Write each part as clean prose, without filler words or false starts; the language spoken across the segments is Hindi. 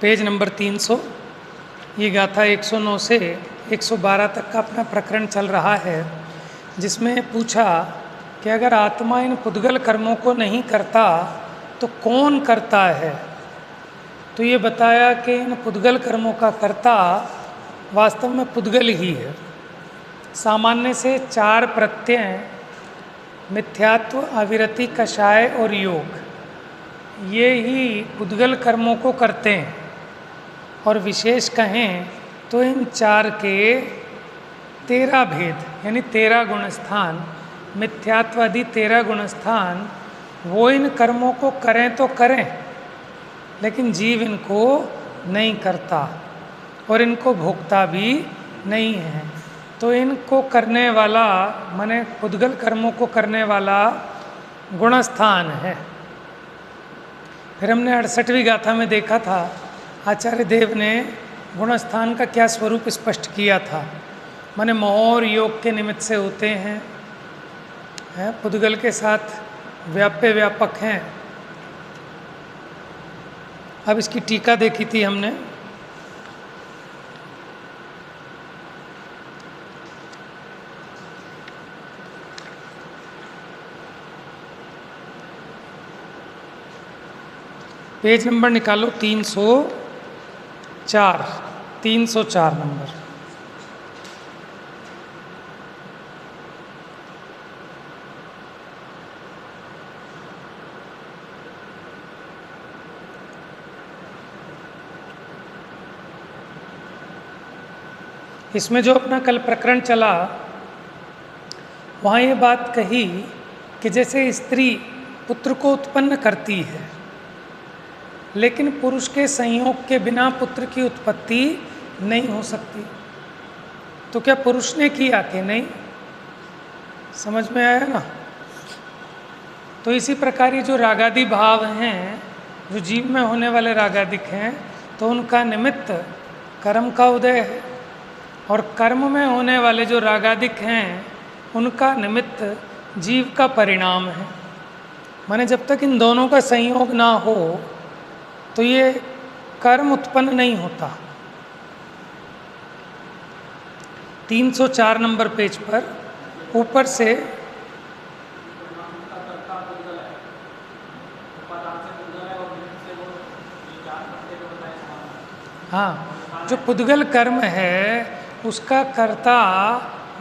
Page number 300। ये गाथा 109 से 112 तक का अपना प्रकरण चल रहा है, जिसमें पूछा कि अगर आत्मा इन पुद्गल कर्मों को नहीं करता तो कौन करता है। तो ये बताया कि इन पुद्गल कर्मों का कर्ता वास्तव में पुद्गल ही है। सामान्य से 4 प्रत्यय मिथ्यात्व, अविरति, कषाय और योग, ये ही पुद्गल कर्मों को करते हैं। और विशेष कहें तो इन 4 के 13 भेद यानी 13 गुणस्थान, मिथ्यात्वादि 13 गुणस्थान, वो इन कर्मों को करें तो करें, लेकिन जीव इनको नहीं करता और इनको भोगता भी नहीं है। तो इनको करने वाला माने पुद्गल कर्मों को करने वाला गुणस्थान है। फिर हमने 68वीं गाथा में देखा था आचार्य देव ने गुणस्थान का क्या स्वरूप स्पष्ट किया था। माने मोह और योग के निमित्त से होते हैं, पुद्गल के साथ व्याप्य व्यापक हैं। अब इसकी टीका देखी थी हमने। पेज नंबर निकालो 304 नंबर। इसमें जो अपना कल प्रकरण चला, वहाँ ये बात कही कि जैसे स्त्री पुत्र को उत्पन्न करती है, लेकिन पुरुष के संयोग के बिना पुत्र की उत्पत्ति नहीं हो सकती। तो क्या पुरुष ने किया कि नहीं? समझ में आया ना? तो इसी प्रकार ये जो रागादि भाव हैं, जो जीव में होने वाले रागादिक हैं, तो उनका निमित्त कर्म का उदय है, और कर्म में होने वाले जो रागादिक हैं उनका निमित्त जीव का परिणाम है। माने जब तक इन दोनों का संयोग ना हो तो ये कर्म उत्पन्न नहीं होता। 304 नंबर पेज पर ऊपर से हाँ, जो पुद्गल कर्म है उसका कर्ता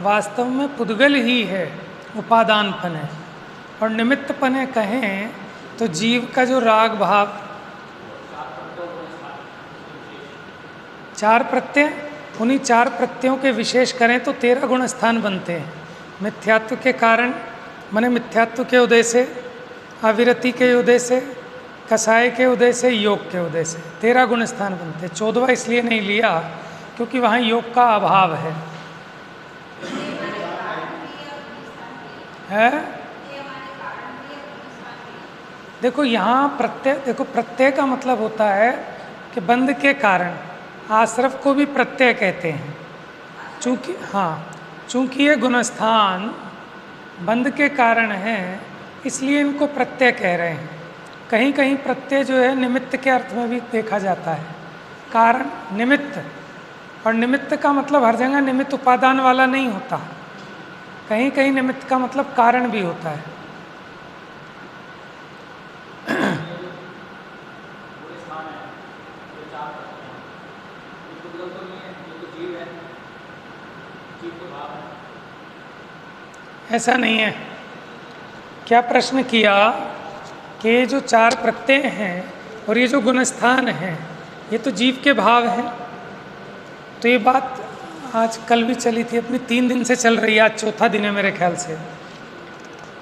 वास्तव में पुद्गल ही है, उपादानपन है। और निमित्तपन है कहें तो जीव का जो राग भाव, 4 प्रत्यय, उन्हीं 4 प्रत्ययों के विशेष करें तो 13 गुणस्थान बनते हैं। मिथ्यात्व के कारण माने मिथ्यात्व के उदय से, अविरति के उदय से, कषाय के उदय से, योग के उदय से 13 गुणस्थान बनते हैं। 14वां इसलिए नहीं लिया क्योंकि वहाँ योग का अभाव है। देखो यहाँ प्रत्यय, देखो प्रत्यय का मतलब होता है कि बंध के कारण। आश्रव को भी प्रत्यय कहते हैं, चूँकि ये गुणस्थान बंध के कारण हैं, इसलिए इनको प्रत्यय कह रहे हैं। कहीं कहीं प्रत्यय जो है निमित्त के अर्थ में भी देखा जाता है, कारण निमित्त। और निमित्त का मतलब हर जगह निमित्त उपादान वाला नहीं होता, कहीं कहीं निमित्त का मतलब कारण भी होता है। ऐसा नहीं है। क्या प्रश्न किया कि ये जो 4 प्रत्यय हैं और ये जो गुणस्थान हैं, ये तो जीव के भाव हैं। तो ये बात आज कल भी चली थी, अपनी 3 दिन से चल रही है, आज चौथा दिन है मेरे ख्याल से।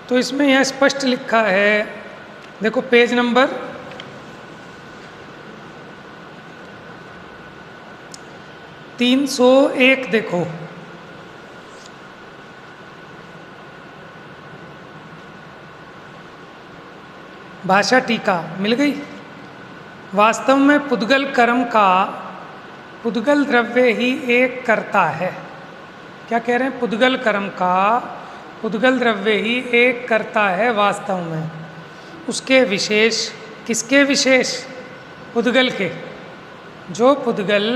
तो इसमें यह स्पष्ट लिखा है, देखो पेज नंबर 301 देखो। भाषा टीका मिल गई। वास्तव में पुद्गल कर्म का पुद्गल द्रव्य ही एक करता है। क्या कह रहे हैं? पुद्गल कर्म का पुद्गल द्रव्य ही एक करता है वास्तव में। उसके विशेष, किसके विशेष? पुद्गल के। जो पुद्गल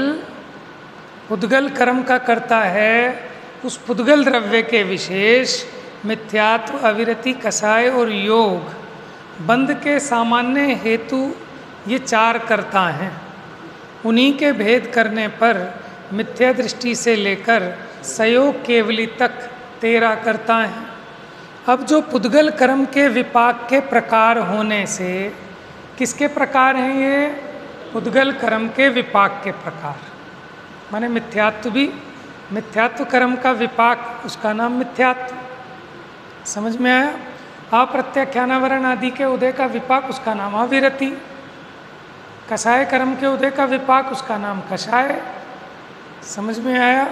पुद्गल कर्म का करता है, उस पुद्गल द्रव्य के विशेष मिथ्यात्व, अविरति, कषाय और योग बंध के सामान्य हेतु ये 4 कर्ता हैं। उन्हीं के भेद करने पर मिथ्या दृष्टि से लेकर सयोग केवली तक 13 कर्ता हैं। अब जो पुद्गल कर्म के विपाक के प्रकार होने से, किसके प्रकार हैं ये? पुद्गल कर्म के विपाक के प्रकार, माने मिथ्यात्व भी, मिथ्यात्व कर्म का विपाक, उसका नाम मिथ्यात्व। समझ में आया? अप्रत्याख्यानावरण आदि के उदय का विपाक, उसका नाम अविरति। कषाय कर्म के उदय का विपाक, उसका नाम कषाय। समझ में आया?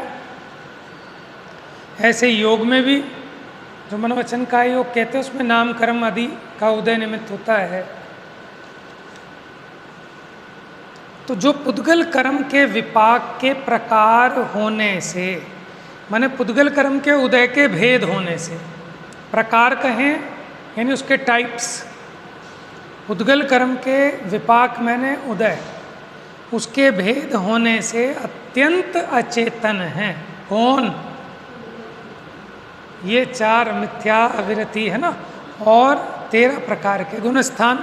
ऐसे योग में भी जो मनोवचन का योग कहते हैं, उसमें नाम कर्म आदि का उदय निमित्त होता है। तो जो पुद्गल कर्म के विपाक के प्रकार होने से, माने पुद्गल कर्म के उदय के भेद होने से, प्रकार कहें यानी उसके टाइप्स, पुद्गल कर्म के विपाक मैंने उदय, उसके भेद होने से अत्यंत अचेतन हैं। कौन? ये 4 मिथ्या, अविरति है ना, और 13 प्रकार के गुणस्थान।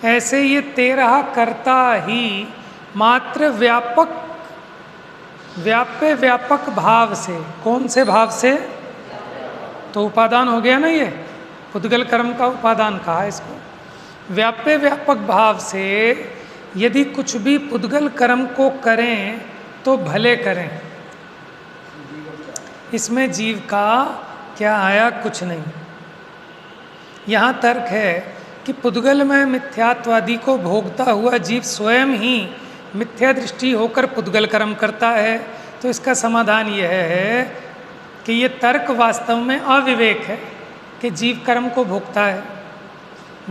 ऐसे ये 13 कर्ता ही मात्र व्यापक, व्याप्य व्यापक भाव से, कौन से भाव से? तो उपादान हो गया ना, ये पुद्गल कर्म का उपादान कहा इसको। व्याप्य व्यापक भाव से यदि कुछ भी पुद्गल कर्म को करें तो भले करें, इसमें जीव का क्या आया? कुछ नहीं। यहाँ तर्क है कि पुद्गल में मिथ्यात्वादि को भोगता हुआ जीव स्वयं ही मिथ्या दृष्टि होकर पुद्गल कर्म करता है। तो इसका समाधान यह है कि ये तर्क वास्तव में अविवेक है कि जीव कर्म को भोगता है।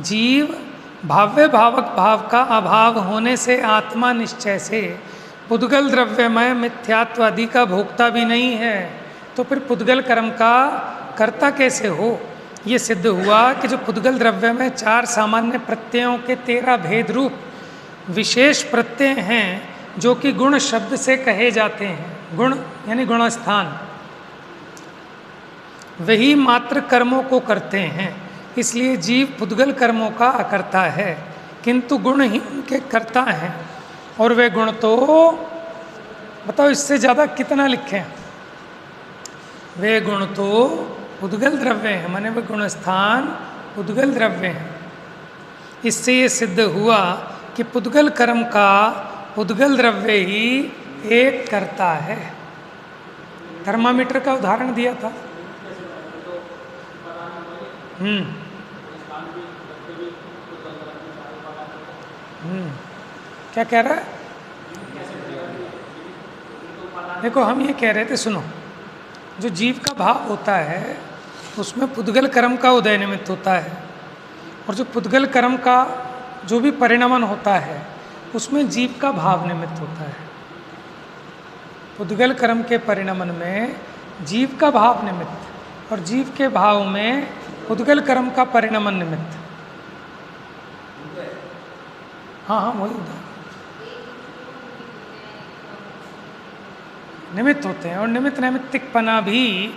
जीव भाव्य भावक भाव का अभाव होने से आत्मा निश्चय से पुद्गल द्रव्यमय मिथ्यात्वादि का भोगता भी नहीं है, तो फिर पुद्गल कर्म का कर्ता कैसे हो? ये सिद्ध हुआ कि जो पुद्गल द्रव्य में 4 सामान्य प्रत्ययों के 13 भेद रूप विशेष प्रत्यय हैं, जो कि गुण शब्द से कहे जाते हैं, गुण यानी गुणस्थान, वही मात्र कर्मों को करते हैं। इसलिए जीव पुद्गल कर्मों का अकर्ता है, किंतु गुण ही उनके कर्ता हैं। और वे गुण तो बताओ, इससे ज़्यादा कितना लिखें? वे गुण तो पुद्गल द्रव्य हैं, माने वे गुणस्थान पुद्गल द्रव्य हैं। इससे ये सिद्ध हुआ कि पुद्गल कर्म का पुद्गल द्रव्य ही एक करता है। थर्मामीटर का उदाहरण दिया था। क्या कह रहा है? देखो, हम ये कह रहे थे, सुनो, जो जीव का भाव होता है उसमें पुद्गल कर्म का उदय निमित्त होता है, और जो पुद्गल कर्म का जो भी परिणमन होता है उसमें जीव का भाव निमित्त होता है। पुद्गल कर्म के परिणमन में जीव का भाव निमित्त, और जीव के भाव में पुद्गल कर्म का परिणमन निमित्त। हाँ हाँ, वही उदय निमित्त होते हैं। और निमित्त नैमित्तिकपना भी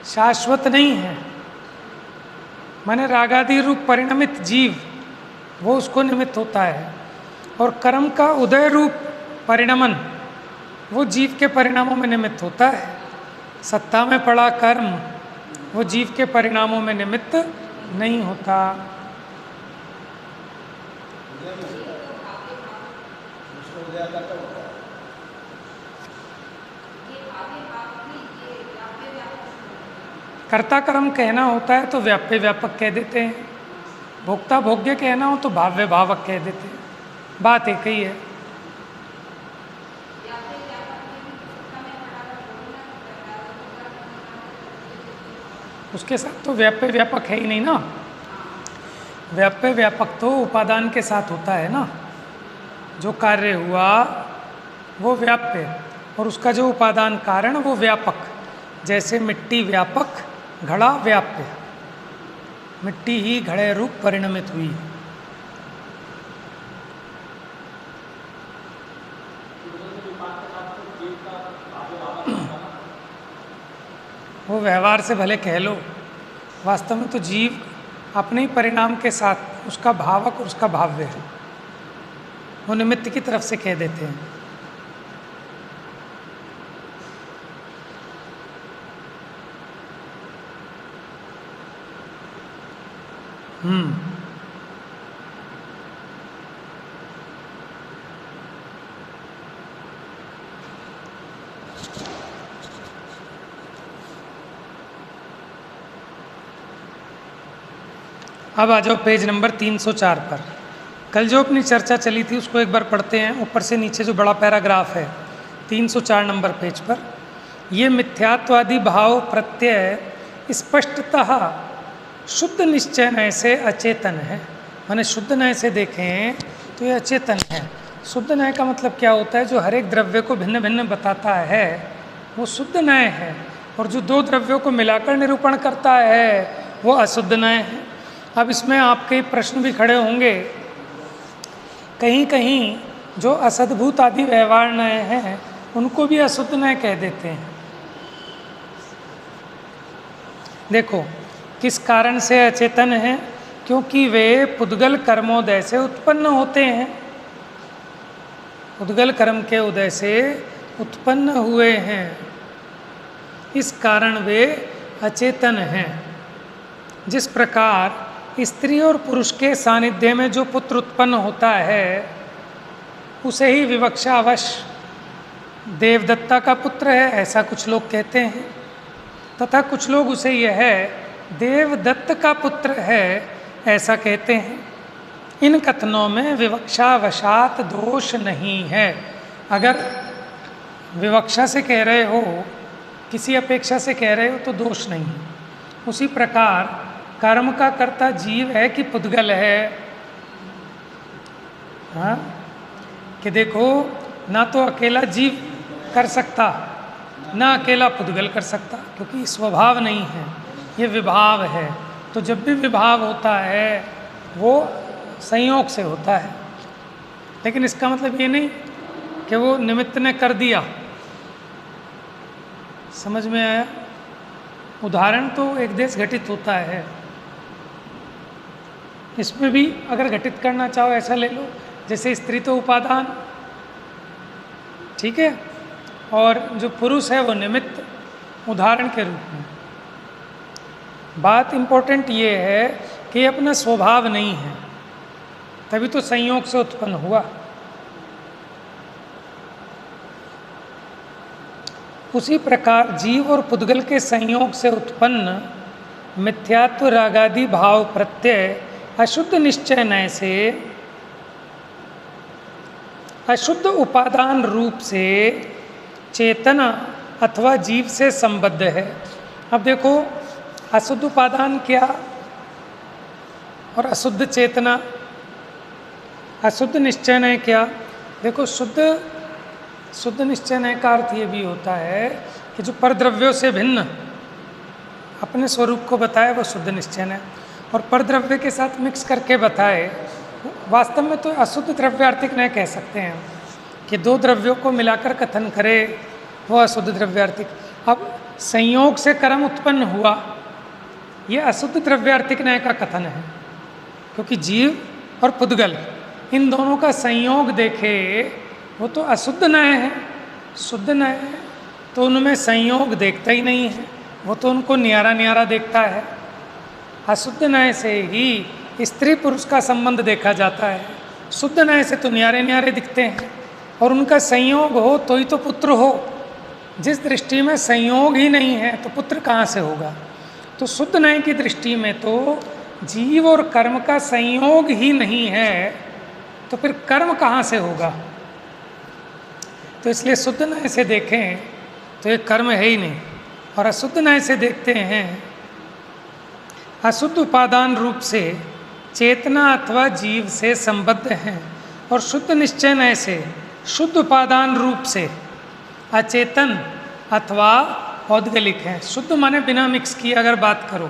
शाश्वत नहीं है, माने रागादि रूप परिणमित जीव वो उसको निमित्त होता है, और कर्म का उदय रूप परिणमन वो जीव के परिणामों में निमित्त होता है। सत्ता में पड़ा कर्म वो जीव के परिणामों में निमित्त नहीं होता। कर्ता कर्म कहना होता है तो व्याप्य व्यापक कह देते हैं, भोक्ता भोग्य कहना हो तो भाव्य भावक कह देते हैं। बात एक ही है। उसके साथ तो व्याप्य व्यापक है ही नहीं ना। व्याप्य व्यापक तो उपादान के साथ होता है ना। जो कार्य हुआ वो व्याप्य, और उसका जो उपादान कारण वो व्यापक। जैसे मिट्टी व्यापक, घड़ा व्याप्य, मिट्टी ही घड़े रूप परिणमित हुई। वो व्यवहार से भले कह लो, वास्तव में तो जीव अपने ही परिणाम के साथ उसका भावक और उसका भाव्य है, वो निमित्त की तरफ से कह देते हैं। अब आ जाओ पेज नंबर 304 पर। कल जो अपनी चर्चा चली थी उसको एक बार पढ़ते हैं, ऊपर से नीचे जो बड़ा पैराग्राफ है 304 नंबर पेज पर। ये मिथ्यात्वादी भाव प्रत्यय स्पष्टतः शुद्ध निश्चय नय से अचेतन है। माने शुद्ध नय से देखें तो ये अचेतन है। शुद्ध नय का मतलब क्या होता है? जो हर एक द्रव्य को भिन्न भिन्न बताता है वो शुद्ध नय है, और जो दो द्रव्यों को मिलाकर निरूपण करता है वो अशुद्ध नय है। अब इसमें आपके प्रश्न भी खड़े होंगे, कहीं कहीं जो असद्भूत आदि व्यवहार नय हैं उनको भी अशुद्ध नय कह देते हैं। देखो किस कारण से अचेतन है? क्योंकि वे पुद्गल कर्मोदय से उत्पन्न होते हैं, पुद्गल कर्म के उदय से उत्पन्न हुए हैं, इस कारण वे अचेतन हैं। जिस प्रकार स्त्री और पुरुष के सानिध्य में जो पुत्र उत्पन्न होता है उसे ही विवक्षावश देवदत्ता का पुत्र है, ऐसा कुछ लोग कहते हैं, तथा कुछ लोग उसे यह देवदत्त का पुत्र है ऐसा कहते हैं। इन कथनों में विवक्षावशात दोष नहीं है। अगर विवक्षा से कह रहे हो, किसी अपेक्षा से कह रहे हो तो दोष नहीं है। उसी प्रकार कर्म का कर्ता जीव है कि पुद्गल है? हाँ, कि देखो ना तो अकेला जीव कर सकता ना अकेला पुद्गल कर सकता, क्योंकि स्वभाव नहीं है, ये विभाव है। तो जब भी विभाव होता है वो संयोग से होता है, लेकिन इसका मतलब ये नहीं कि वो निमित्त ने कर दिया। समझ में आया? उदाहरण तो एक देश घटित होता है, इसमें भी अगर घटित करना चाहो ऐसा ले लो, जैसे स्त्री तो उपादान, ठीक है, और जो पुरुष है वो निमित्त, उदाहरण के रूप में। बात इम्पोर्टेंट ये है कि अपना स्वभाव नहीं है, तभी तो संयोग से उत्पन्न हुआ। उसी प्रकार जीव और पुद्गल के संयोग से उत्पन्न मिथ्यात्व रागादि भाव प्रत्यय अशुद्ध निश्चय नय से अशुद्ध उपादान रूप से चेतना अथवा जीव से संबद्ध है। अब देखो अशुद्ध उपादान क्या और अशुद्ध चेतना, अशुद्ध निश्चय नय क्या? देखो शुद्ध निश्चय नय का अर्थ ये भी होता है कि जो परद्रव्यों से भिन्न अपने स्वरूप को बताए वो शुद्ध निश्चय नय, और परद्रव्य के साथ मिक्स करके बताए। वास्तव में तो अशुद्ध द्रव्यार्थिक नय कह सकते हैं कि दो द्रव्यों को मिलाकर कथन करे वो अशुद्ध द्रव्यार्थिक। अब संयोग से कर्म उत्पन्न हुआ, ये अशुद्ध द्रव्यार्थिक नय का कथन है, क्योंकि जीव और पुद्गल इन दोनों का संयोग देखे वो तो अशुद्ध नय है। शुद्ध नय है तो उनमें संयोग देखता ही नहीं है, वो तो उनको न्यारा न्यारा देखता है। अशुद्ध नय से ही स्त्री पुरुष का संबंध देखा जाता है, शुद्ध नय से तो न्यारे न्यारे दिखते हैं, और उनका संयोग हो तो ही तो पुत्र हो। जिस दृष्टि में संयोग ही नहीं है तो पुत्र कहाँ से होगा? तो शुद्ध नय की दृष्टि में तो जीव और कर्म का संयोग ही नहीं है, तो फिर कर्म कहाँ से होगा? तो इसलिए शुद्ध नय से देखें तो ये कर्म है ही नहीं, और अशुद्ध नय से देखते हैं अशुद्ध उपादान रूप से चेतना अथवा जीव से संबद्ध हैं, और शुद्ध निश्चय नय से शुद्ध उपादान रूप से अचेतन अथवा औद्गलिक हैं। शुद्ध माने बिना मिक्स किए अगर बात करो,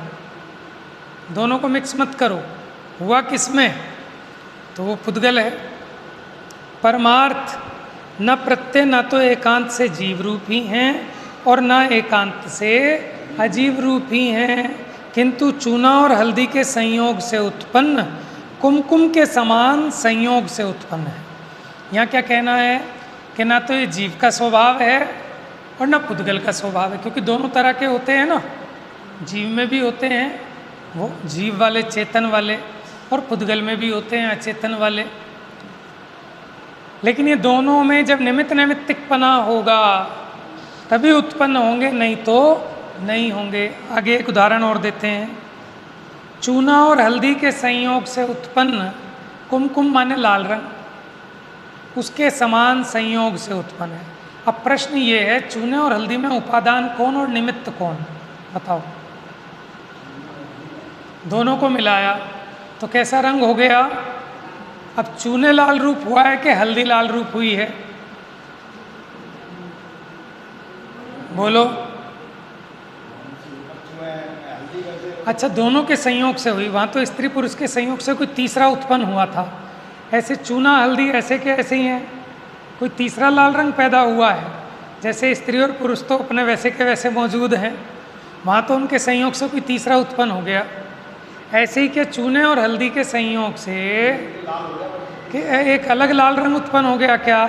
दोनों को मिक्स मत करो। हुआ किसमें? तो वो पुद्गल है। परमार्थ न प्रत्यय न तो एकांत से जीव रूप ही हैं और न एकांत से अजीब रूप ही हैं, किंतु चूना और हल्दी के संयोग से उत्पन्न कुमकुम के समान संयोग से उत्पन्न है। यहाँ क्या कहना है कि ना तो ये जीव का स्वभाव है और ना पुद्गल का स्वभाव है, क्योंकि दोनों तरह के होते हैं ना, जीव में भी होते हैं वो जीव वाले चेतन वाले, और पुद्गल में भी होते हैं अचेतन वाले। लेकिन ये दोनों में जब निमित्त नैमित्तिकपना होगा तभी उत्पन्न होंगे, नहीं तो नहीं होंगे। आगे एक उदाहरण और देते हैं। चूना और हल्दी के संयोग से उत्पन्न कुमकुम माने लाल रंग, उसके समान संयोग से उत्पन्न है। अब प्रश्न ये है, चूने और हल्दी में उपादान कौन और निमित्त कौन, बताओ। दोनों को मिलाया तो कैसा रंग हो गया। अब चूने लाल रूप हुआ है कि हल्दी लाल रूप हुई है, बोलो। अच्छा, दोनों के संयोग से हुई, वहाँ तो स्त्री पुरुष के संयोग से कोई तीसरा उत्पन्न हुआ था। ऐसे चूना हल्दी ऐसे के ऐसे ही हैं, कोई तीसरा लाल रंग पैदा हुआ है। जैसे स्त्री और पुरुष तो अपने वैसे के वैसे मौजूद हैं, वहाँ तो उनके संयोग से कोई तीसरा उत्पन्न हो गया। ऐसे ही क्या चूने और हल्दी के संयोग से कि एक अलग लाल रंग उत्पन्न हो गया क्या?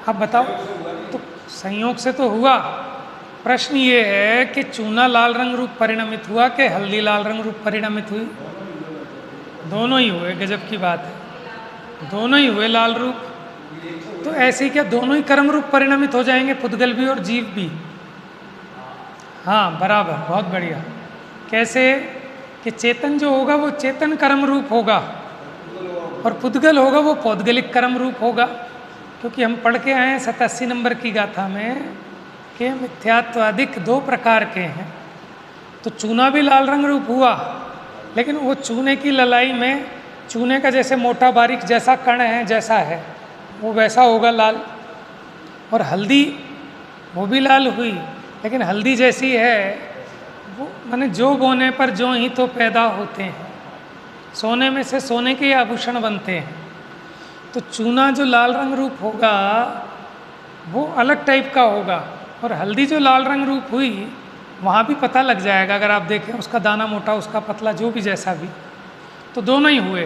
अब बताओ, तो संयोग से तो हुआ। प्रश्न ये है कि चूना लाल रंग रूप परिणमित हुआ कि हल्दी लाल रंग रूप परिणमित हुई? दोनों ही हुए। गजब की बात है, दोनों ही हुए लाल रूप। तो ऐसे ही क्या दोनों ही कर्म रूप परिणमित हो जाएंगे, पुद्गल भी और जीव भी? हाँ बराबर, बहुत बढ़िया। कैसे कि चेतन जो होगा वो चेतन कर्म रूप होगा और पुद्गल होगा वो पौद्गलिक कर्म रूप होगा। क्योंकि हम पढ़ के आए हैं 87 नंबर की गाथा में कि मिथ्यात्वादिक दो प्रकार के हैं। तो चूना भी लाल रंग रूप हुआ, लेकिन वो चूने की ललाई में चूने का जैसे मोटा बारीक जैसा कण है जैसा है वो वैसा होगा लाल। और हल्दी वो भी लाल हुई, लेकिन हल्दी जैसी है वो माने जो बोने पर जो ही तो पैदा होते हैं, सोने में से सोने के आभूषण बनते हैं। तो चूना जो लाल रंग रूप होगा वो अलग टाइप का होगा, और हल्दी जो लाल रंग रूप हुई वहाँ भी पता लग जाएगा अगर आप देखें, उसका दाना मोटा उसका पतला जो भी जैसा भी। तो दोनों ही हुए,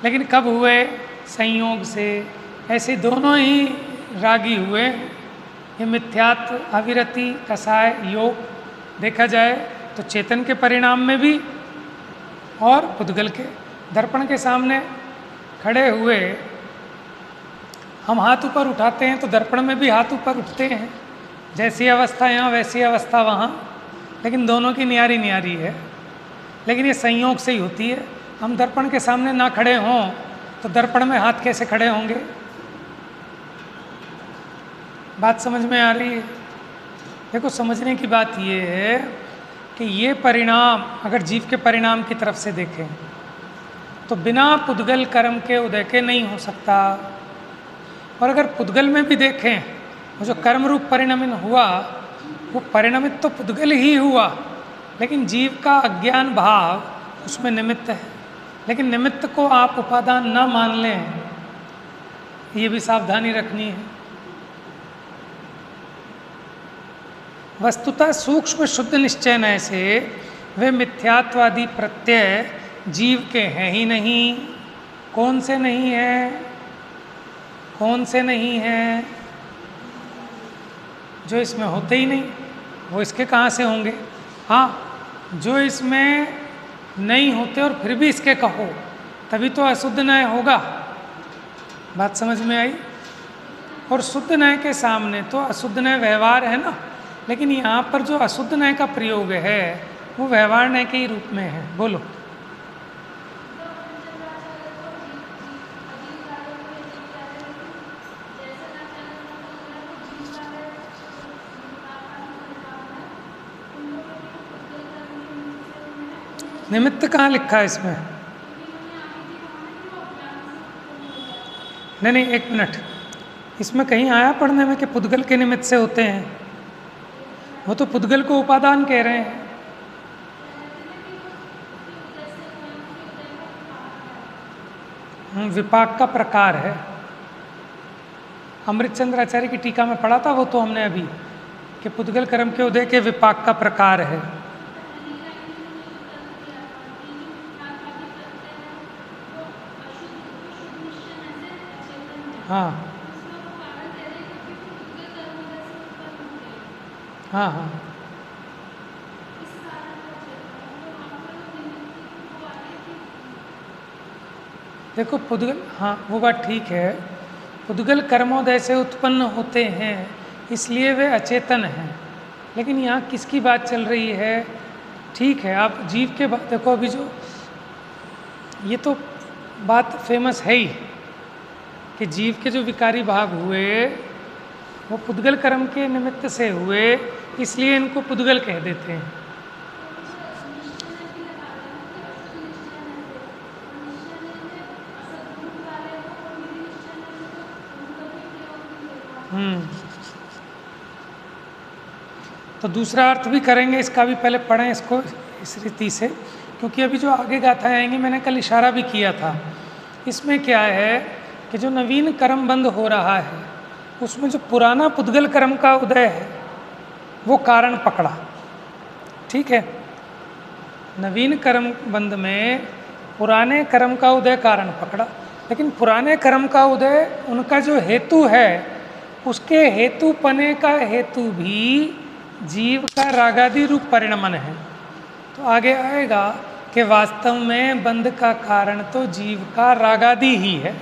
लेकिन कब हुए? संयोग से। ऐसे दोनों ही रागी हुए। ये मिथ्यात्व, अविरति, कसाय, योग देखा जाए तो चेतन के परिणाम में भी और पुद्गल के। दर्पण के सामने खड़े हुए हम हाथ ऊपर उठाते हैं तो दर्पण में भी हाथ ऊपर उठते हैं, जैसी अवस्था यहाँ वैसी अवस्था वहाँ, लेकिन दोनों की न्यारी न्यारी है। लेकिन ये संयोग से ही होती है। हम दर्पण के सामने ना खड़े हों तो दर्पण में हाथ कैसे खड़े होंगे? बात समझ में आ रही है? देखो, समझने की बात ये है कि ये परिणाम अगर जीव के परिणाम की तरफ से देखें तो बिना पुद्गल कर्म के उदय के नहीं हो सकता। और अगर पुद्गल में भी देखें, वो जो कर्म रूप परिणमन हुआ वो परिणमित तो पुद्गल ही हुआ, लेकिन जीव का अज्ञान भाव उसमें निमित्त है। लेकिन निमित्त को आप उपादान न मान लें, ये भी सावधानी रखनी है। वस्तुतः सूक्ष्म शुद्ध निश्चय नय से वे मिथ्यात्वादी प्रत्यय जीव के हैं ही नहीं। कौन से नहीं है? कौन से नहीं है? जो इसमें होते ही नहीं, वो इसके कहाँ से होंगे? हाँ, जो इसमें नहीं होते और फिर भी इसके कहो तभी तो अशुद्ध न्याय होगा। बात समझ में आई? और शुद्ध न्याय के सामने तो अशुद्ध न्याय व्यवहार है ना, लेकिन यहाँ पर जो अशुद्ध न्याय का प्रयोग है वो व्यवहार न्याय के ही रूप में है। बोलो। निमित्त कहाँ लिखा है इसमें? नहीं, एक मिनट, इसमें कहीं आया पढ़ने में कि पुद्गल के निमित्त से होते हैं? वो तो पुद्गल को उपादान कह रहे हैं। विपाक का प्रकार है। अमृतचंद्र आचार्य की टीका में पढ़ा था वो तो हमने अभी, कि पुद्गल कर्म के उदय के विपाक का प्रकार है। हाँ हाँ हाँ देखो पुद्गल, हाँ वो बात ठीक है, पुद्गल कर्मोदय से उत्पन्न होते हैं इसलिए वे अचेतन हैं। लेकिन यहाँ किसकी बात चल रही है? ठीक है, आप जीव के बात देखो, अभी जो ये तो बात फेमस है ही कि जीव के जो विकारी भाव हुए वो पुद्गल कर्म के निमित्त से हुए, इसलिए इनको पुद्गल कह देते हैं। तो दूसरा अर्थ भी करेंगे इसका, भी पहले पढ़ें इसको इस रीति से, क्योंकि अभी जो आगे गाथाएं आएंगी मैंने कल इशारा भी किया था। इसमें क्या है कि जो नवीन कर्म बंद हो रहा है उसमें जो पुराना पुद्गल कर्म का उदय है वो कारण पकड़ा। ठीक है, नवीन कर्म बंद में पुराने कर्म का उदय कारण पकड़ा, लेकिन पुराने कर्म का उदय उनका जो हेतु है उसके हेतुपने का हेतु भी जीव का रागादि रूप परिणमन है। तो आगे आएगा कि वास्तव में बंध का कारण तो जीव का रागादि ही है।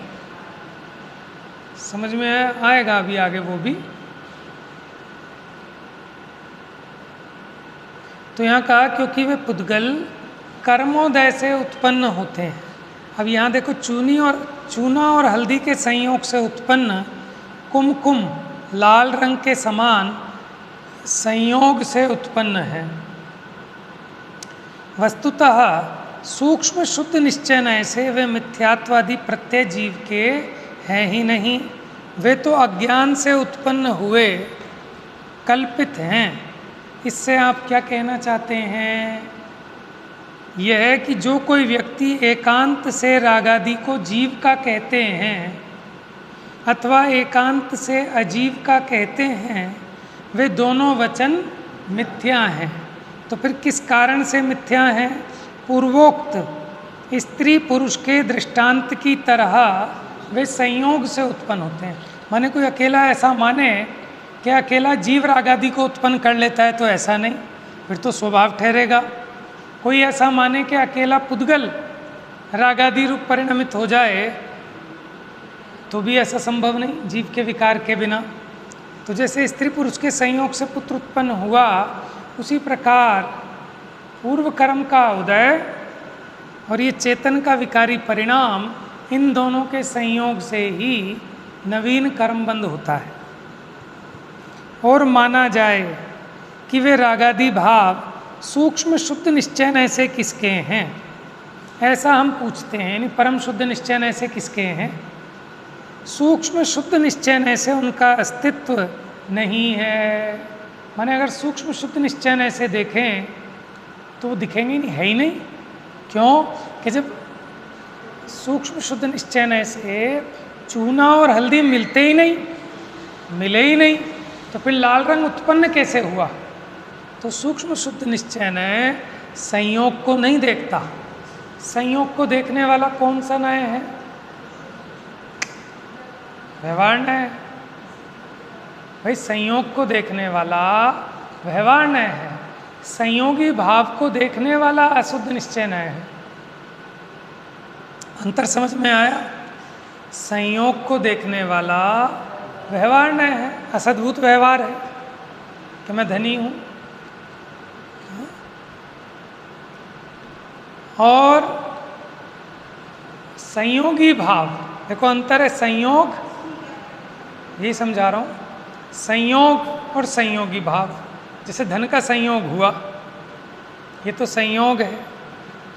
समझ में आएगा अभी आगे वो भी। तो यहाँ कहा क्योंकि वे पुद्गल कर्मोदय से उत्पन्न होते हैं। अब यहाँ देखो, चूना और हल्दी के संयोग से उत्पन्न कुमकुम लाल रंग के समान संयोग से उत्पन्न है। वस्तुतः सूक्ष्म शुद्ध निश्चय से वे मिथ्यात्वादी प्रत्यय जीव के हैं ही नहीं, वे तो अज्ञान से उत्पन्न हुए कल्पित हैं। इससे आप क्या कहना चाहते हैं? यह है कि जो कोई व्यक्ति एकांत से रागादि को जीव का कहते हैं अथवा एकांत से अजीव का कहते हैं, वे दोनों वचन मिथ्या हैं। तो फिर किस कारण से मिथ्या हैं? पूर्वोक्त स्त्री पुरुष के दृष्टांत की तरह वे संयोग से उत्पन्न होते हैं। माने कोई अकेला ऐसा माने कि अकेला जीव रागादि को उत्पन्न कर लेता है तो ऐसा नहीं, फिर तो स्वभाव ठहरेगा। कोई ऐसा माने कि अकेला पुद्गल रागादि रूप परिणमित हो जाए तो भी ऐसा संभव नहीं जीव के विकार के बिना। तो जैसे स्त्री पुरुष के संयोग से पुत्र उत्पन्न हुआ, उसी प्रकार पूर्व कर्म का उदय और ये चेतन का विकारी परिणाम, इन दोनों के संयोग से ही नवीन कर्म बंद होता है। और माना जाए कि वे रागादि भाव सूक्ष्म शुद्ध निश्चय से किसके हैं, ऐसा हम पूछते हैं। यानी परम शुद्ध निश्चय से किसके हैं? सूक्ष्म शुद्ध निश्चय से उनका अस्तित्व नहीं है। माने अगर सूक्ष्म शुद्ध निश्चय से देखें तो वो दिखेंगे नहीं, है ही नहीं। क्यों? कि जब सूक्ष्म शुद्ध निश्चय से चूना और हल्दी मिलते ही नहीं, मिले ही नहीं, तो फिर लाल रंग उत्पन्न कैसे हुआ? तो सूक्ष्म शुद्ध निश्चय संयोग को नहीं देखता। संयोग को देखने वाला कौन सा न्याय है? व्यवहार न्याय। भाई संयोग को देखने वाला व्यवहार न्याय है, संयोगी भाव को देखने वाला अशुद्ध निश्चय न्याय है। अंतर समझ में आया? संयोग को देखने वाला व्यवहार न्याय है, असद्भूत व्यवहार है कि मैं धनी हूँ। और संयोगी भाव, देखो अंतर है। संयोग, यही समझा रहा हूँ, संयोग और संयोगी भाव। जैसे धन का संयोग हुआ, ये तो संयोग है,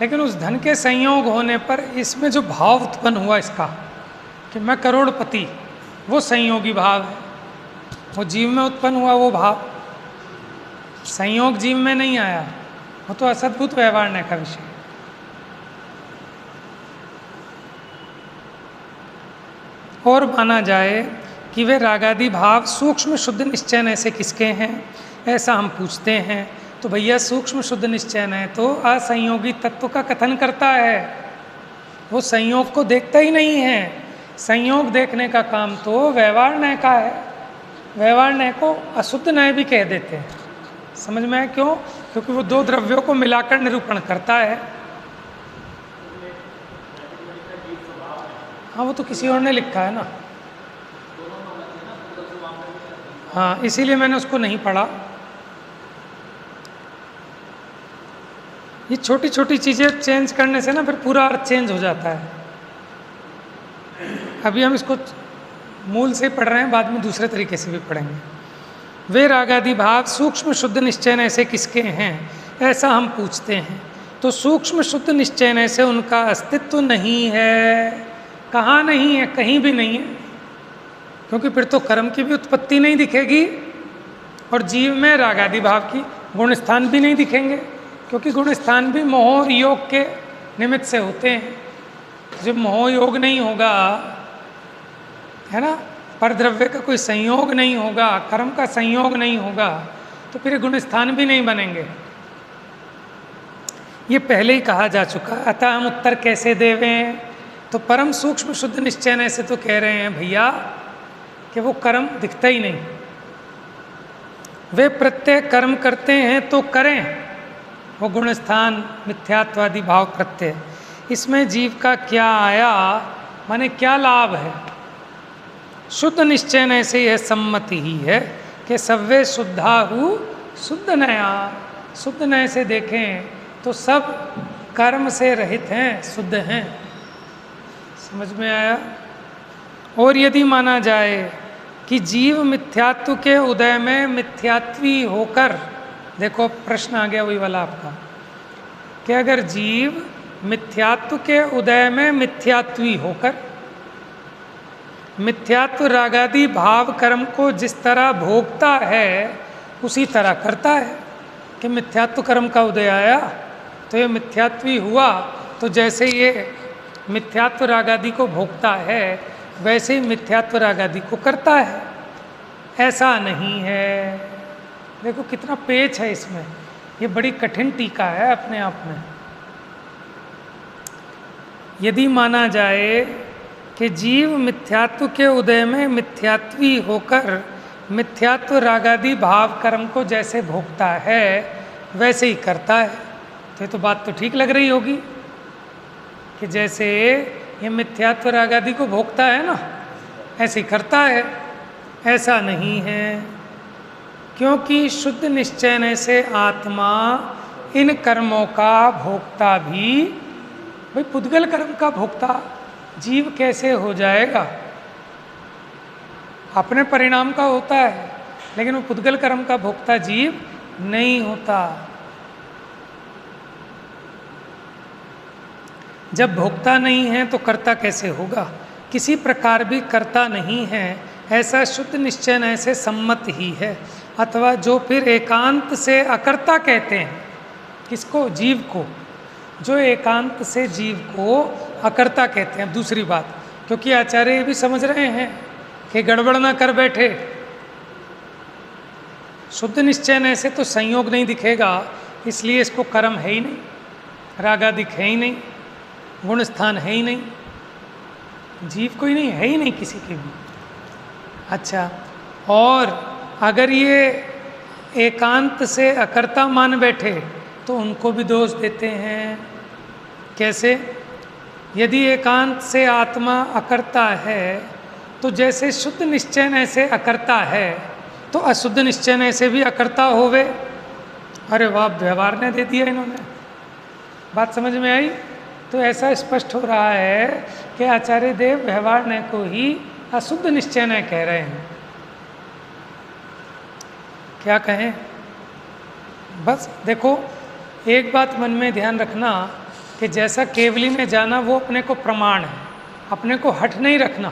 लेकिन उस धन के संयोग होने पर इसमें जो भाव उत्पन्न हुआ इसका कि मैं करोड़पति, वो संयोगी भाव है। वो जीव में उत्पन्न हुआ वो भाव, संयोग जीव में नहीं आया, वो तो असद्भुत व्यवहार न्याय का विषय। और माना जाए कि वे रागादि भाव सूक्ष्म शुद्ध निश्चय से किसके हैं, ऐसा हम पूछते हैं। तो भैया सूक्ष्म शुद्ध निश्चय है तो असंयोगी तत्व का कथन करता है, वो संयोग को देखता ही नहीं है। संयोग देखने का काम तो व्यवहार न्याय का है। व्यवहार न्याय को अशुद्ध न्याय भी कह देते हैं। समझ में आए क्यों? क्योंकि वो दो द्रव्यों को मिलाकर निरूपण करता है। हाँ, वो तो किसी और ने लिखा है ना। हाँ, इसीलिए मैंने उसको नहीं पढ़ा। ये छोटी छोटी चीज़ें चेंज करने से ना फिर पूरा अर्थ चेंज हो जाता है। अभी हम इसको मूल से पढ़ रहे हैं, बाद में दूसरे तरीके से भी पढ़ेंगे। वे रागादि भाव सूक्ष्म शुद्ध निश्चय ऐसे किसके हैं, ऐसा हम पूछते हैं। तो सूक्ष्म शुद्ध निश्चय से उनका अस्तित्व नहीं है। कहाँ नहीं है? कहीं भी नहीं है, क्योंकि फिर तो कर्म की भी उत्पत्ति नहीं दिखेगी और जीव में रागादि भाव की गुण स्थान भी नहीं दिखेंगे, क्योंकि गुण स्थान भी मोह योग के निमित्त से होते हैं। जब मोह योग नहीं होगा, है ना, परद्रव्य का कोई संयोग नहीं होगा, कर्म का संयोग नहीं होगा, तो फिर गुण स्थान भी नहीं बनेंगे। ये पहले ही कहा जा चुका। अतः हम उत्तर कैसे देवें? तो परम सूक्ष्म शुद्ध निश्चय से तो कह रहे हैं भैया कि वो कर्म दिखता ही नहीं। वे प्रत्यय कर्म करते हैं तो करें, वो गुण स्थान मिथ्यात्वादी भाव प्रत्यय, इसमें जीव का क्या आया, माने क्या लाभ है? शुद्ध निश्चय से यह सम्मति ही है कि सव्वे शुद्धाहु शुद्ध नया। शुद्ध नय से देखें तो सब कर्म से रहित हैं, शुद्ध हैं। समझ में आया? और यदि माना जाए कि जीव मिथ्यात्व के उदय में मिथ्यात्वी होकर, देखो प्रश्न आ गया वही वाला आपका, कि अगर जीव मिथ्यात्व के उदय में मिथ्यात्वी होकर मिथ्यात्व रागादि भाव कर्म को जिस तरह भोगता है उसी तरह करता है। कि मिथ्यात्व कर्म का उदय आया तो ये मिथ्यात्वी हुआ, तो जैसे ये मिथ्यात्व रागादि को भोगता है वैसे ही मिथ्यात्व रागादि को करता है। ऐसा नहीं है। देखो कितना पेच है इसमें, ये बड़ी कठिन टीका है अपने आप में। यदि माना जाए कि जीव मिथ्यात्व के उदय में मिथ्यात्वी होकर मिथ्यात्व रागादि भाव कर्म को जैसे भोगता है वैसे ही करता है, तो ये तो बात तो ठीक लग रही होगी कि जैसे ये मिथ्यात्व रागादि को भोगता है ना, ऐसे ही करता है। ऐसा नहीं है, क्योंकि शुद्ध निश्चय से आत्मा इन कर्मों का भोक्ता भी, भाई पुद्गल कर्म का भोक्ता जीव कैसे हो जाएगा? अपने परिणाम का होता है, लेकिन वो पुद्गल कर्म का भोक्ता जीव नहीं होता। जब भोक्ता नहीं है तो कर्ता कैसे होगा? किसी प्रकार भी कर्ता नहीं है, ऐसा शुद्ध निश्चय से सम्मत ही है। अथवा जो फिर एकांत से अकर्ता कहते हैं, किसको? जीव को। जो एकांत से जीव को अकर्ता कहते हैं। अब दूसरी बात, क्योंकि आचार्य ये भी समझ रहे हैं कि गड़बड़ ना कर बैठे, शुद्ध निश्चय से तो संयोग नहीं दिखेगा, इसलिए इसको कर्म है ही नहीं, रागादिक है ही नहीं, गुण स्थान है ही नहीं, जीव कोई नहीं है ही नहीं किसी के भी। अच्छा, और अगर ये एकांत से अकर्ता मान बैठे तो उनको भी दोष देते हैं। कैसे? यदि एकांत से आत्मा अकर्ता है तो जैसे शुद्ध निश्चय से अकर्ता है तो अशुद्ध निश्चय से भी अकर्ता होवे। अरे वाह, व्यवहार ने दे दिया इन्होंने। बात समझ में आई? तो ऐसा स्पष्ट हो रहा है कि आचार्य देव व्यवहार ने को ही अशुद्ध निश्चय कह रहे हैं। क्या कहें? बस देखो, एक बात मन में ध्यान रखना कि जैसा केवली में जाना वो अपने को प्रमाण है, अपने को हट नहीं रखना।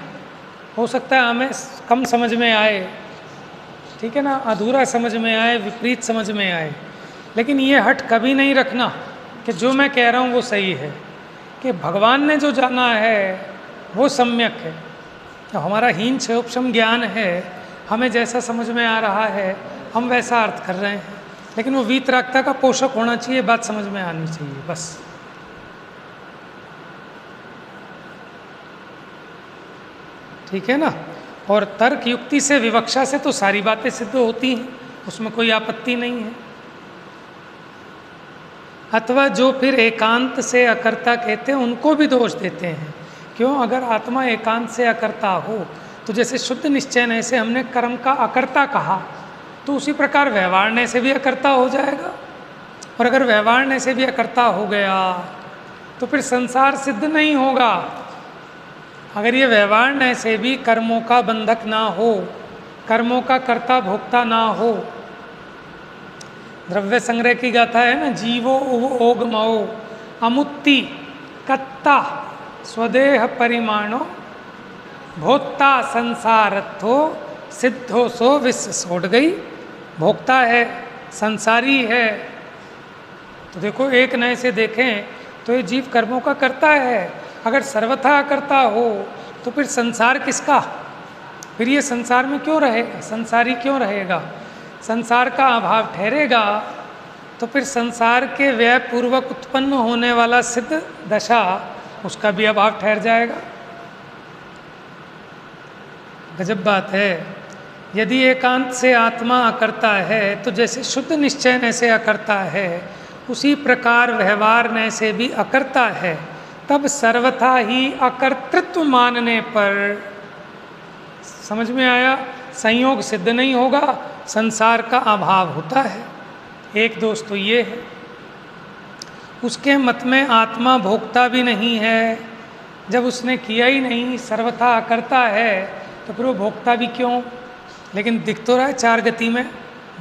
हो सकता है हमें कम समझ में आए, ठीक है ना, अधूरा समझ में आए, विपरीत समझ में आए, लेकिन ये हट कभी नहीं रखना कि जो मैं कह रहा हूँ वो सही है, कि भगवान ने जो जाना है वो सम्यक है। तो हमारा हीन क्षयोपशम ज्ञान है, हमें जैसा समझ में आ रहा है हम वैसा अर्थ कर रहे हैं, लेकिन वो वीतरागता का पोषक होना चाहिए, बात समझ में आनी चाहिए बस। ठीक है ना। और तर्क युक्ति से विवक्षा से तो सारी बातें सिद्ध होती हैं, उसमें कोई आपत्ति नहीं है। अथवा जो फिर एकांत से अकर्ता कहते हैं उनको भी दोष देते हैं। क्यों? अगर आत्मा एकांत से अकर्ता हो तो जैसे शुद्ध निश्चय से हमने कर्म का अकर्ता कहा, तो उसी प्रकार व्यवहारने से भी अकर्ता हो जाएगा। और अगर व्यवहारने से भी अकर्ता हो गया तो फिर संसार सिद्ध नहीं होगा। अगर ये व्यवहारने से भी कर्मों का बंधक ना हो, कर्मों का कर्ता भोक्ता ना हो। द्रव्य संग्रह की गाथा है ना, जीवो ओगमो अमुत्ति कत्ता स्वदेह परिमाणो भोक्ता संसारत्थो सिद्धो सो विश्व सोट गई। भोक्ता है, संसारी है। तो देखो एक नए से देखें तो ये जीव कर्मों का करता है। अगर सर्वथा करता हो तो फिर संसार किसका? फिर ये संसार में क्यों रहेगा? संसारी क्यों रहेगा? संसार का अभाव ठहरेगा तो फिर संसार के व्यय पूर्वक उत्पन्न होने वाला सिद्ध दशा, उसका भी अभाव ठहर जाएगा। गजब बात है। यदि एकांत से आत्मा अकर्ता है तो जैसे शुद्ध निश्चय से अकर्ता है, उसी प्रकार व्यवहार न से भी अकर्ता है। तब सर्वथा ही अकर्तृत्व मानने पर, समझ में आया, संयोग सिद्ध नहीं होगा, संसार का अभाव होता है। एक दोष तो ये है। उसके मत में आत्मा भोक्ता भी नहीं है। जब उसने किया ही नहीं, सर्वथा अकर्ता है, तो फिर वो भोक्ता भी क्यों? लेकिन दिख तो रहा है चार गति में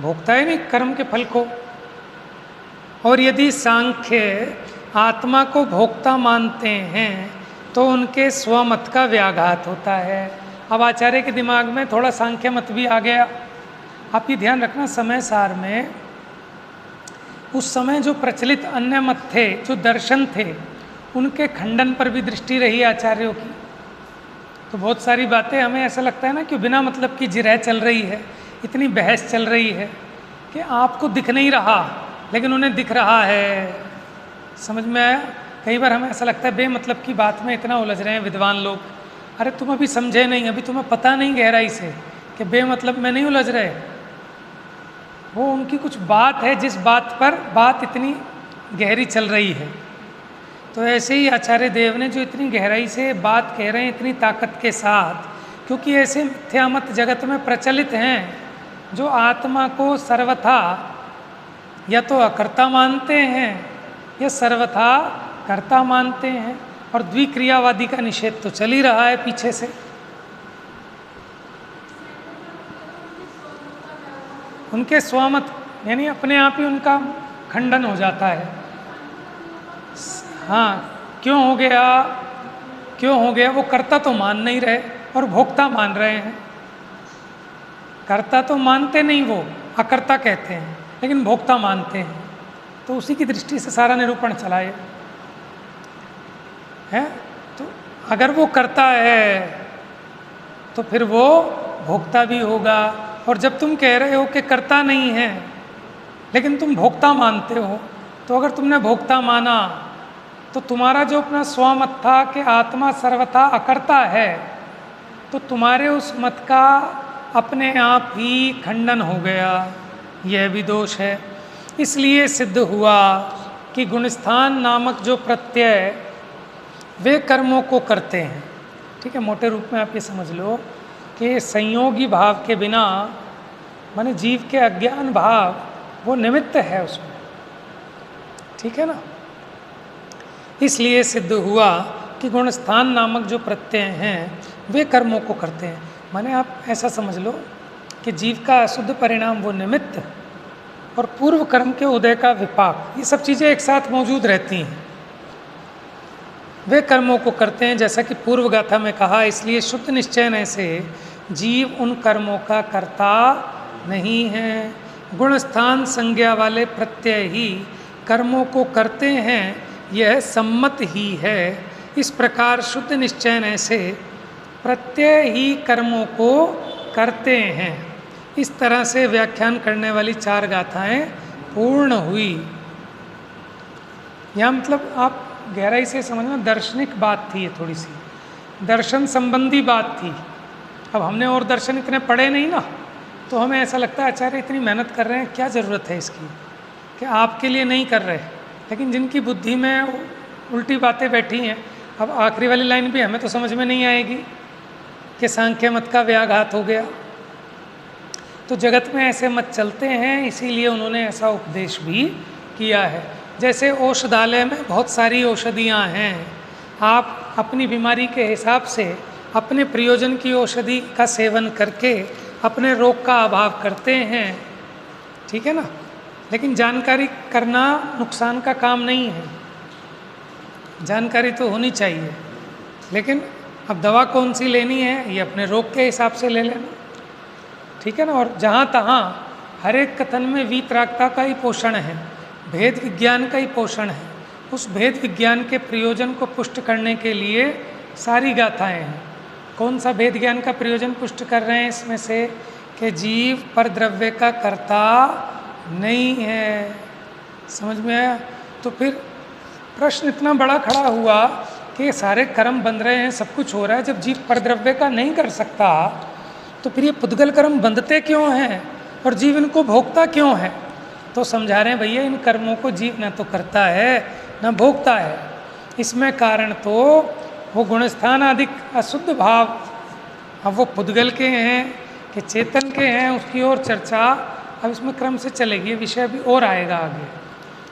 भोक्ता है नहीं कर्म के फल को। और यदि सांख्य आत्मा को भोक्ता मानते हैं तो उनके स्वमत का व्याघात होता है। अब आचार्य के दिमाग में थोड़ा सांख्य मत भी आ गया। आप ये ध्यान रखना, समय सार में उस समय जो प्रचलित अन्य मत थे, जो दर्शन थे, उनके खंडन पर भी दृष्टि रही आचार्यों की। तो बहुत सारी बातें हमें ऐसा लगता है ना कि बिना मतलब की जिरह चल रही है, इतनी बहस चल रही है कि आपको दिख नहीं रहा लेकिन उन्हें दिख रहा है। समझ में आया? कई बार हमें ऐसा लगता है बेमतलब की बात में इतना उलझ रहे हैं विद्वान लोग। अरे तुम अभी समझे नहीं, अभी तुम्हें पता नहीं गहराई से कि बेमतलब में नहीं उलझ रहे। वो उनकी कुछ बात है जिस बात पर बात इतनी गहरी चल रही है। तो ऐसे ही आचार्य देव ने जो इतनी गहराई से बात कह रहे हैं, इतनी ताकत के साथ, क्योंकि ऐसे मिथ्यामत जगत में प्रचलित हैं जो आत्मा को सर्वथा या तो अकर्ता मानते हैं या सर्वथा कर्ता मानते हैं। और द्विक्रियावादी का निषेध तो चल ही रहा है पीछे से। उनके स्वमत यानी अपने आप ही उनका खंडन हो जाता है। हाँ, क्यों हो गया? क्यों हो गया? वो कर्ता तो मान नहीं रहे और भोक्ता मान रहे हैं। कर्ता तो मानते नहीं, वो अकर्ता कहते हैं, लेकिन भोक्ता मानते हैं। तो उसी की दृष्टि से सारा निरूपण चलाए है। तो अगर वो करता है तो फिर वो भोक्ता भी होगा। और जब तुम कह रहे हो कि कर्ता नहीं है लेकिन तुम भोक्ता मानते हो, तो अगर तुमने भोक्ता माना तो तुम्हारा जो अपना स्वमत था कि आत्मा सर्वथा अकर्ता है, तो तुम्हारे उस मत का अपने आप ही खंडन हो गया। यह भी दोष है। इसलिए सिद्ध हुआ कि गुणस्थान नामक जो प्रत्यय वे कर्मों को करते हैं। ठीक है, मोटे रूप में आप ये समझ लो कि संयोगी भाव के बिना, माने जीव के अज्ञान भाव, वो निमित्त है उसमें। ठीक है ना। इसलिए सिद्ध हुआ कि गुणस्थान नामक जो प्रत्यय हैं वे कर्मों को करते हैं। माने आप ऐसा समझ लो कि जीव का अशुद्ध परिणाम वो निमित्त और पूर्व कर्म के उदय का विपाक, ये सब चीज़ें एक साथ मौजूद रहती हैं। वे कर्मों को करते हैं, जैसा कि पूर्व गाथा में कहा। इसलिए शुद्ध निश्चय से जीव उन कर्मों का कर्ता नहीं है। गुणस्थान संज्ञा वाले प्रत्यय ही कर्मों को करते हैं, यह सम्मत ही है। इस प्रकार शुद्ध निश्चय से प्रत्यय ही कर्मों को करते हैं। इस तरह से व्याख्यान करने वाली 4 गाथाएं पूर्ण हुई। यहाँ मतलब आप गहराई से समझना, दार्शनिक बात थी ये, थोड़ी सी दर्शन संबंधी बात थी। अब हमने और दर्शन इतने पढ़े नहीं ना, तो हमें ऐसा लगता है आचार्य इतनी मेहनत कर रहे हैं, क्या ज़रूरत है इसकी, कि आपके लिए नहीं कर रहे। लेकिन जिनकी बुद्धि में उल्टी बातें बैठी हैं, अब आखिरी वाली लाइन भी हमें तो समझ में नहीं आएगी कि सांख्य मत का व्याघात हो गया। तो जगत में ऐसे मत चलते हैं, इसीलिए उन्होंने ऐसा उपदेश भी किया है। जैसे औषधालय में बहुत सारी औषधियाँ हैं, आप अपनी बीमारी के हिसाब से अपने प्रयोजन की औषधि का सेवन करके अपने रोग का अभाव करते हैं, ठीक है ना। लेकिन जानकारी करना नुकसान का काम नहीं है, जानकारी तो होनी चाहिए। लेकिन अब दवा कौन सी लेनी है ये अपने रोग के हिसाब से ले लेना, ठीक है ना। और जहाँ तहाँ हर एक कथन में वीतरागता का ही पोषण है, भेद विज्ञान का ही पोषण है। उस भेद विज्ञान के प्रयोजन को पुष्ट करने के लिए सारी गाथाएं हैं। कौन सा भेद ज्ञान का प्रयोजन पुष्ट कर रहे हैं इसमें से, कि जीव पर द्रव्य का कर्ता नहीं है। समझ में आया। तो फिर प्रश्न इतना बड़ा खड़ा हुआ कि सारे कर्म बंध रहे हैं, सब कुछ हो रहा है, जब जीव पर द्रव्य का नहीं कर सकता तो फिर ये पुद्गल कर्म बंधते क्यों हैं और जीव इनको भोगता क्यों है। तो समझा रहे हैं भैया, इन कर्मों को जीव न तो करता है न भोगता है। इसमें कारण तो वो गुणस्थान आदि अशुद्ध भाव, अब वो पुद्गल के हैं कि चेतन के हैं, उसकी और चर्चा अब इसमें क्रम से चलेगी, विषय भी और आएगा आगे।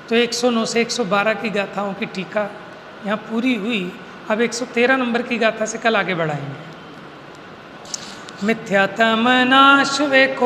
तो 109 से 112 की गाथाओं की टीका यहाँ पूरी हुई। अब 113 नंबर की गाथा से कल आगे बढ़ाएंगे। मिथ्यात्म नाश वे को